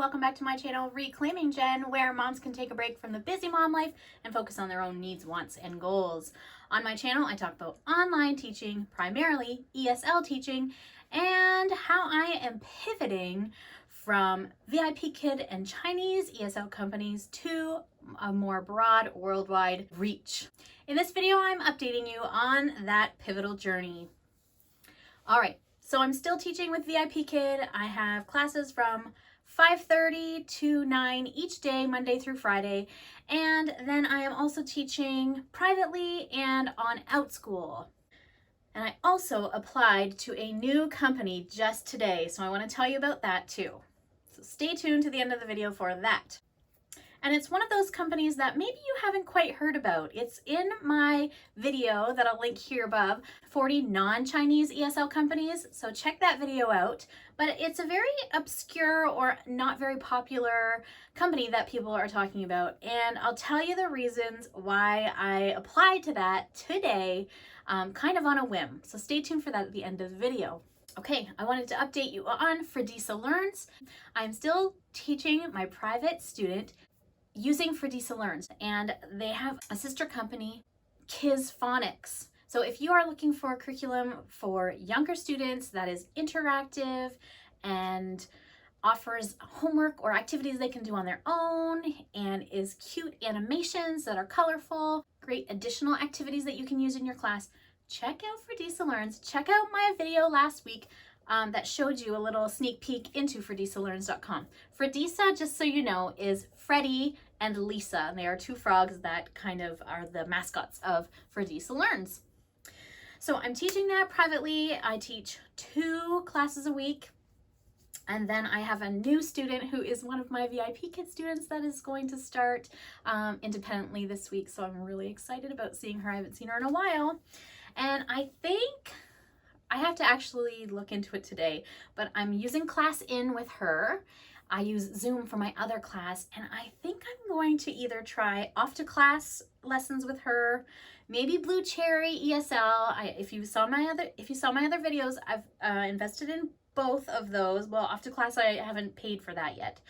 welcome back to my channel, Reclaiming Jen, where moms can take a break from the busy mom life and focus on their own needs, wants, and goals. On my channel, I talk about online teaching, primarily ESL teaching, and how I am pivoting from VIPKid and Chinese ESL companies to a more broad worldwide reach. In this video, I'm updating you on that pivotal journey. All right. So I'm still teaching with VIPKid. I have classes from 5:30 to 9 each day, Monday through Friday. And then I am also teaching privately and on Outschool. And I also applied to a new company just today, so I want to tell you about that too. So stay tuned to the end of the video for that. And it's one of those companies that maybe you haven't quite heard about. It's in my video that I'll link here above, 40 non-Chinese ESL companies. So check that video out. But it's a very obscure or not very popular company that people are talking about. And I'll tell you the reasons why I applied to that today, kind of on a whim. So stay tuned for that at the end of the video. Okay, I wanted to update you on FredisaLearns. I'm still teaching my private student using FredisaLearns, and they have a sister company, Kiz Phonics. So if you are looking for a curriculum for younger students that is interactive and offers homework or activities they can do on their own and is cute animations that are colorful, great additional activities that you can use in your class, check out FredisaLearns. Check out my video last week that showed you a little sneak peek into FredisaLearns.com. Fredisa, just so you know, is Freddie and Lisa, and they are two frogs that kind of are the mascots of FredisaLearns. So I'm teaching that privately. I teach 2 classes a week, and then I have a new student who is one of my VIPKid students that is going to start independently this week, so I'm really excited about seeing her. I haven't seen her in a while, and I think I have to actually look into it today, but I'm using ClassIn with her. I use Zoom for my other class, and I think I'm going to either try off to class lessons with her, maybe Blue Cherry ESL. If you saw my other videos, I've invested in both of those. Well, off to class I haven't paid for that yet,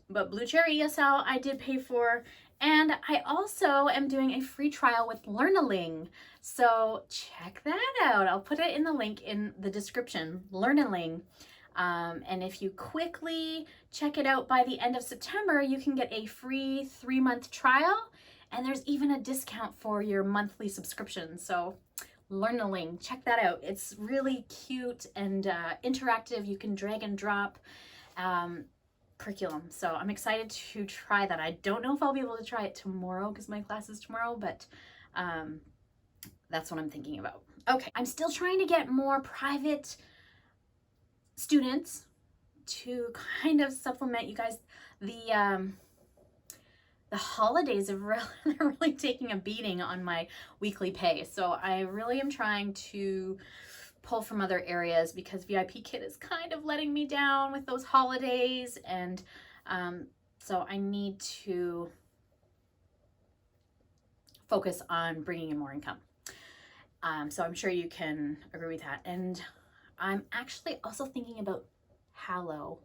but Blue Cherry ESL I did pay for, and I also am doing a free trial with Learnaling. So check that out. I'll put it in the link in the description, Learnaling. And if you quickly check it out by the end of September, you can get a free 3-month trial, and there's even a discount for your monthly subscription. So Learnaling, check that out. It's really cute and interactive. You can drag and drop curriculum. So I'm excited to try that. I don't know if I'll be able to try it tomorrow because my class is tomorrow, but that's what I'm thinking about. Okay, I'm still trying to get more private students to kind of supplement you guys. The holidays are really taking a beating on my weekly pay, so I really am trying to pull from other areas because VIPKid is kind of letting me down with those holidays, and so I need to focus on bringing in more income. So I'm sure you can agree with that. And I'm actually also thinking about Hallo.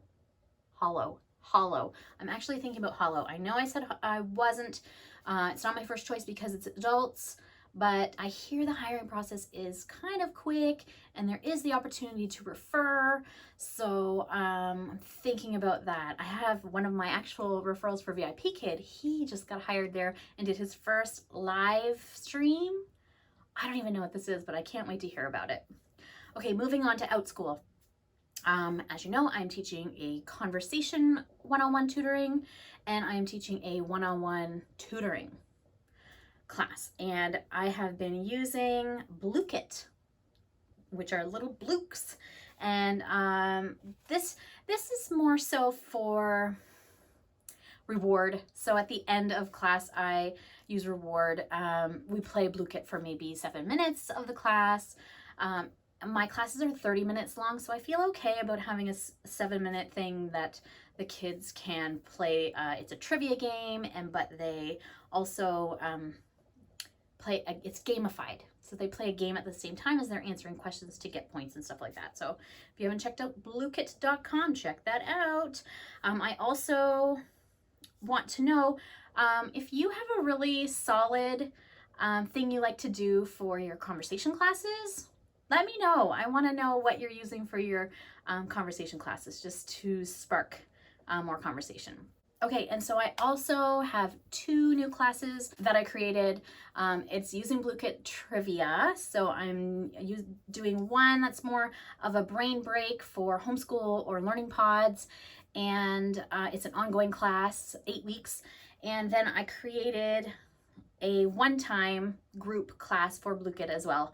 I'm actually thinking about Hallo. I know I said I wasn't, it's not my first choice because it's adults, but I hear the hiring process is kind of quick and there is the opportunity to refer. So I'm thinking about that. I have one of my actual referrals for VIPKid. He just got hired there and did his first live stream. I don't even know what this is, but I can't wait to hear about it. Okay, moving on to Outschool. As you know, I'm teaching a conversation one-on-one tutoring, and I am teaching a one-on-one tutoring class. And I have been using VIPKid, which are little blooks. And this is more so for reward. So at the end of class, I use reward. We play VIPKid for maybe 7 minutes of the class. My classes are 30 minutes long, so I feel okay about having a 7-minute thing that the kids can play. It's a trivia game, but they also play, it's gamified. So they play a game at the same time as they're answering questions to get points and stuff like that. So if you haven't checked out bluekit.com, check that out. I also want to know if you have a really solid thing you like to do for your conversation classes. Let me know. I want to know what you're using for your conversation classes, just to spark more conversation. Okay, and so I also have 2 new classes that I created. It's using BlueKit Trivia. So I'm doing one that's more of a brain break for homeschool or learning pods. And it's an ongoing class, 8 weeks. And then I created a one-time group class for BlueKit as well,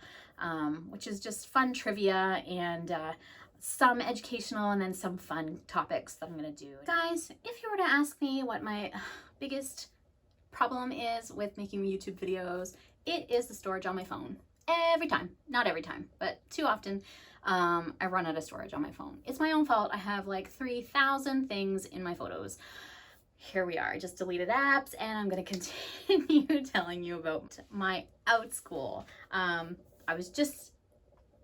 which is just fun trivia and some educational and then some fun topics that I'm gonna do. Guys, if you were to ask me what my biggest problem is with making YouTube videos, it is the storage on my phone. Every time, not every time, but too often, I run out of storage on my phone. It's my own fault. I have like 3,000 things in my photos. Here we are, I just deleted apps, and I'm gonna continue telling you about my Outschool. I was just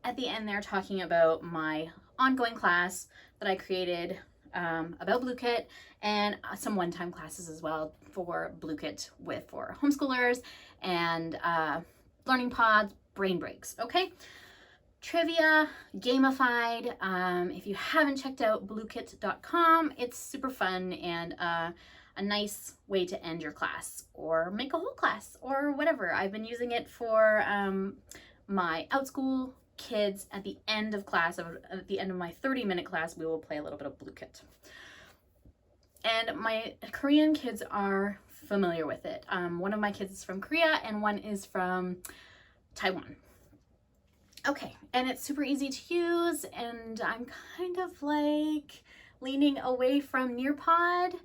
at the end there talking about my ongoing class that I created about BlueKit, and some one-time classes as well for BlueKit for homeschoolers and learning pods, brain breaks, okay? Trivia, gamified. If you haven't checked out bluekit.com, it's super fun and a nice way to end your class or make a whole class or whatever. I've been using it for my Outschool kids. At the end of class, at the end of my 30-minute class, we will play a little bit of BlueKit. And my Korean kids are familiar with it. One of my kids is from Korea and one is from Taiwan. Okay, and it's super easy to use, and I'm kind of like leaning away from Nearpod.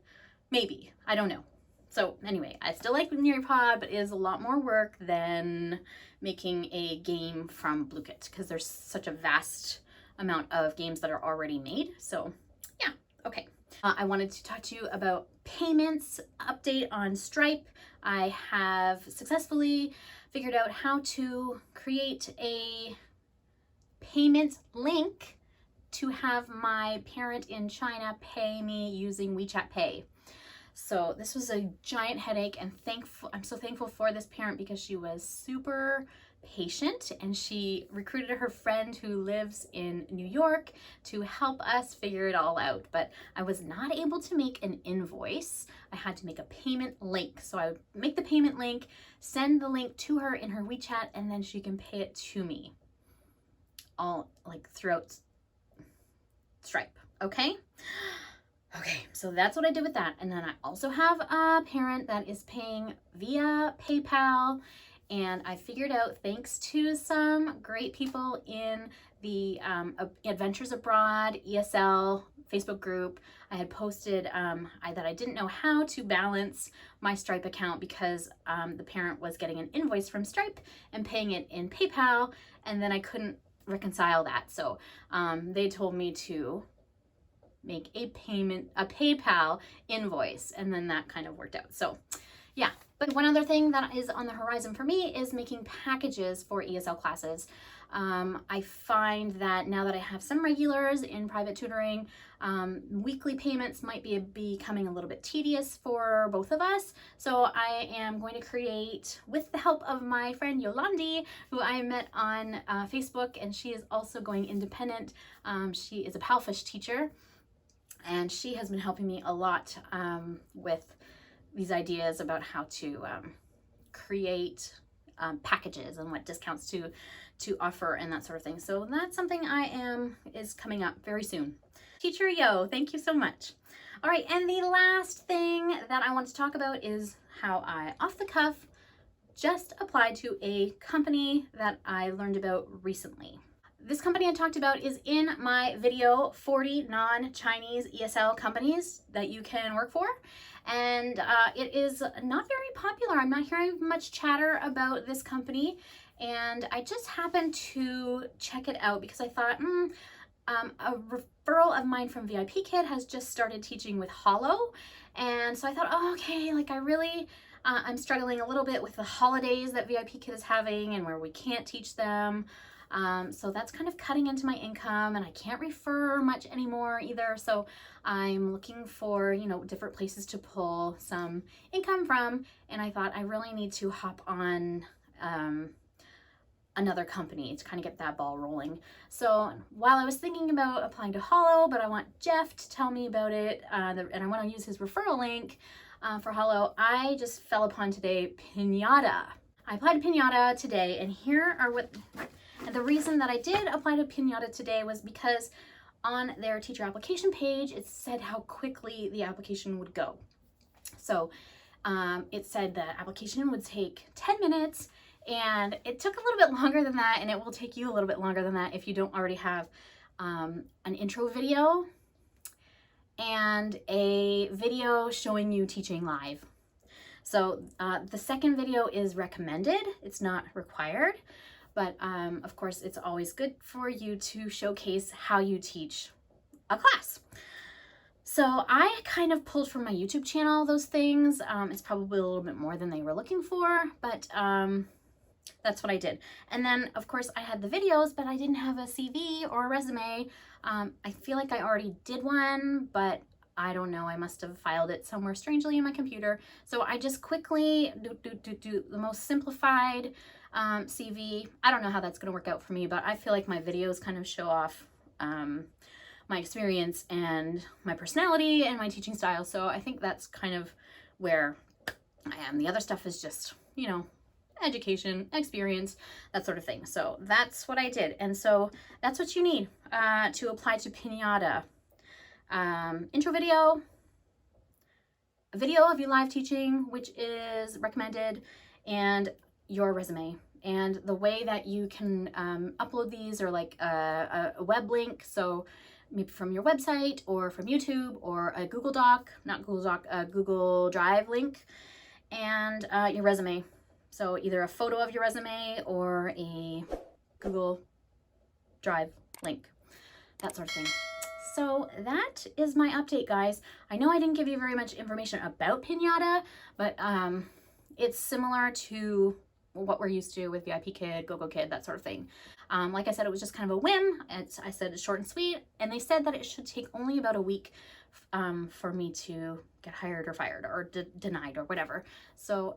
Maybe, I don't know. So anyway, I still like Nearpod, but it is a lot more work than making a game from BlueKit because there's such a vast amount of games that are already made. So yeah, okay. I wanted to talk to you about payments, update on Stripe. I have successfully figured out how to create a payment link to have my parent in China pay me using WeChatPay. So this was a giant headache, and I'm so thankful for this parent because she was super patient and she recruited her friend who lives in New York to help us figure it all out. But I was not able to make an invoice. I had to make a payment link. So I would make the payment link, send the link to her in her WeChat, and then she can pay it to me all like throughout Stripe, okay? Okay, so that's what I did with that. And then I also have a parent that is paying via PayPal, and I figured out, thanks to some great people in the Adventures Abroad ESL Facebook group, I had posted that I didn't know how to balance my Stripe account because the parent was getting an invoice from Stripe and paying it in PayPal, and then I couldn't reconcile that. So they told me to make a PayPal invoice, and then that kind of worked out. So yeah, but one other thing that is on the horizon for me is making packages for ESL classes. I find that now that I have some regulars in private tutoring, weekly payments might be becoming a little bit tedious for both of us. So I am going to create, with the help of my friend Yolandi, who I met on Facebook, and she is also going independent. She is a PALFISH teacher, and she has been helping me a lot with these ideas about how to create packages and what discounts to offer and that sort of thing. So that's something is coming up very soon. Teacher Yo, thank you so much. All right, and the last thing that I want to talk about is how I, off the cuff, just applied to a company that I learned about recently. This company I talked about is in my video, 40 non-Chinese ESL companies that you can work for. And it is not very popular. I'm not hearing much chatter about this company. And I just happened to check it out because I thought, a referral of mine from VIPKid has just started teaching with Hallo. And so I thought, oh, okay, like I really I'm struggling a little bit with the holidays that VIPKid is having and where we can't teach them. So that's kind of cutting into my income, and I can't refer much anymore either. So I'm looking for, you know, different places to pull some income from. And I thought I really need to hop on another company to kind of get that ball rolling. So while I was thinking about applying to Hallo, but I want Jeff to tell me about it, and I want to use his referral link for Hallo, I just fell upon today Pinata. I applied to Pinata today, and here are and the reason that I did apply to Pinata today was because on their teacher application page, it said how quickly the application would go. So it said the application would take 10 minutes, and it took a little bit longer than that, and it will take you a little bit longer than that if you don't already have an intro video and a video showing you teaching live. So the second video is recommended, it's not required, but of course it's always good for you to showcase how you teach a class. So I kind of pulled from my YouTube channel those things. It's probably a little bit more than they were looking for, but that's what I did. And then of course I had the videos, but I didn't have a CV or a resume. I feel like I already did one, but I don't know, I must have filed it somewhere strangely in my computer. So I just quickly do the most simplified CV. I don't know how that's gonna work out for me, but I feel like my videos kind of show off my experience and my personality and my teaching style. So I think that's kind of where I am. The other stuff is just, you know, education, experience, that sort of thing. So that's what I did. And so that's what you need to apply to Pinata. Intro video, a video of you live teaching, which is recommended, and your resume. And the way that you can upload these are like a web link. So maybe from your website or from YouTube or a Google Doc, not Google Doc, a Google Drive link, and your resume. So either a photo of your resume or a Google Drive link, that sort of thing. So that is my update, guys. I know I didn't give you very much information about Pinata, but it's similar to what we're used to with VIPKid, GoGoKid, that sort of thing. Like I said, it was just kind of a whim. I said it's short and sweet, and they said that it should take only about a week for me to get hired or fired or denied or whatever. So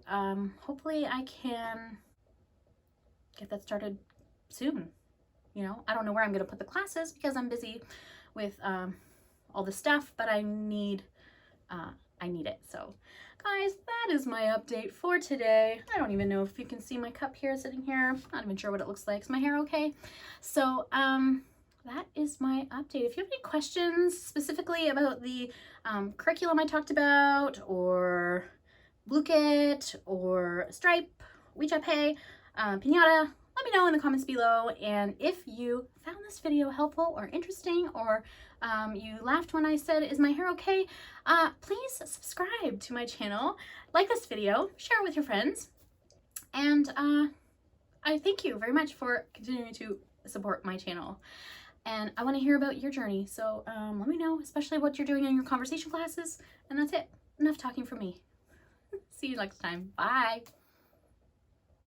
hopefully I can get that started soon. You know, I don't know where I'm going to put the classes because I'm busy with all the stuff, but I need it. So guys, that is my update for today. I don't even know if you can see my cup here sitting here. Not even sure what it looks like. Is my hair okay? So that is my update. If you have any questions specifically about the curriculum I talked about, or VIPKid, or Stripe, WeChatPay, Pinata, let me know in the comments below. And if you found this video helpful or interesting, or you laughed when I said, is my hair okay? Please subscribe to my channel, like this video, share it with your friends. And I thank you very much for continuing to support my channel. And I want to hear about your journey. So let me know, especially what you're doing in your conversation classes. And that's it. Enough talking from me. See you next time. Bye.